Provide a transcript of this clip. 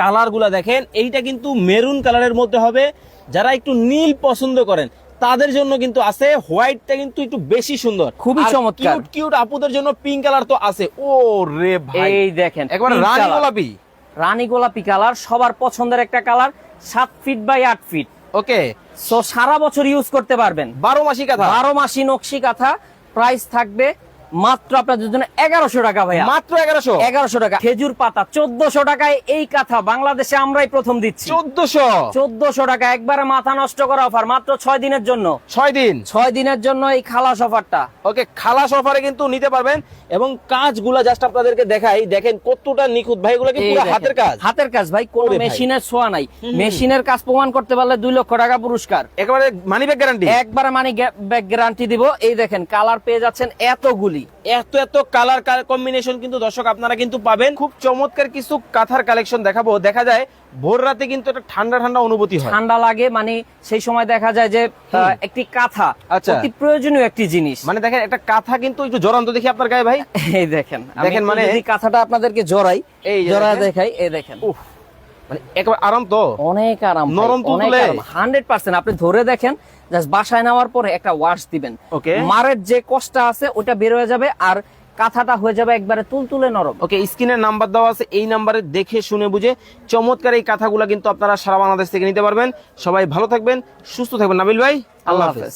Colour গুলা দেখেন, এইটা কিন্তু মেরুন কালারের মধ্যে হবে। যারা একটু নীল পছন্দ করেন তাদের জন্য কিন্তু আছে, হোয়াইটটা কিন্তু একটু বেশি সুন্দর, খুবই চমৎকার। কিউট কিউট আপুদের জন্য পিঙ্ক কালার তো আছে। ও রে ভাই, এই দেখেন একবারে pink রানী color। গোলাপি। রানী গোলাপি কালার সবার পছন্দের একটা colour, 7 feet by 8 feet. Okay, so সারা বছর ইউজ করতে পারবেন। 12 মাসি কাঁথা, 12 মাসি নকশি কাঁথা। প্রাইস থাকবে মাত্র আপনাদের জন্য 1100 টাকা ভাইয়া, মাত্র 1100। 1100 টাকা। খেজুর পাতা 1400 টাকায় এই কাঁথা বাংলাদেশে আমরাই প্রথম দিচ্ছি। 1400 টাকা, একবারে মাথা নষ্ট করা অফার, মাত্র 6 দিনের জন্য। 6 দিন, 6 দিনের জন্য এই খালাস অফারটা। ওকে, খালাস অফারে কিন্তু নিতে পারবেন। এবং কাজগুলা জাস্ট আপনাদেরকে দেখাই, দেখেন কতটা নিখুঁত ভাই, এগুলো কি এই পুরো দেখেন, হাতের কাজ। হাতের কাজ ভাই, কোনো ওরে ভাই। মেশিনের ছোঁয়া নাই। মেশিনের কাজ প্রমাণ করতে পারলে 2 লক্ষ টাকা পুরস্কার। একেবারে মানি ব্যাগ গ্যারান্টি। একবারে মানি ব্যাক গ্যারান্টি দিব। এই দেখেন কালার পেয়ে যাচ্ছেন এতগুলি, এত এত কালার কম্বিনেশন কিন্তু দর্শক আপনারা কিন্তু পাবেন। খুব চমৎকার কিছু কাঁথার কালেকশন দেখাবো। দেখা যায় ভোর রাতে কিন্তু একটা ঠান্ডা ঠান্ডা অনুভূতি হয়, ঠান্ডা লাগে, মানে সেই সময় দেখা যায় যে একটি কাঁথা আচ্ছা। অতি প্রয়োজনীয় একটি জিনিস। মানে দেখেন একটা কাঁথা কিন্তু একটু জড়ান্ত দেখি আপনার গায়ে ভাই। এই দেখেন, দেখেন আমি মানে যদি কাঁথাটা আপনাদেরকে জড়াই, এই যে জড়ায় দেখেন। দেখাই, এই দেখেন উফ, মানে একেবারে আরাম তো, অনেক আরাম ভাই, নরম অনেক তুলতুলে। আরাম, 100%। আপনি ধরে দেখেন, জাস্ট বাসায় নেওয়ার পরে একটা ওয়াশ দিবেন, ওকে। মারের যে কষ্ট আছে ওটা বের হয়ে যাবে, আর কাঁথাটা হয়ে যাবে একবারে তুলতুলে নরম। ওকে, স্ক্রিনের নাম্বার দেওয়া আছে, এই নাম্বারে দেখে শুনে বুঝে চমৎকার এই কাঁথাগুলো কিন্তু আপনারা সারা বাংলাদেশ থেকে নিতে পারবেন। সবাই ভালো থাকবেন, সুস্থ থাকবেন। নাবিল ভাই, আল্লাহ হাফেজ।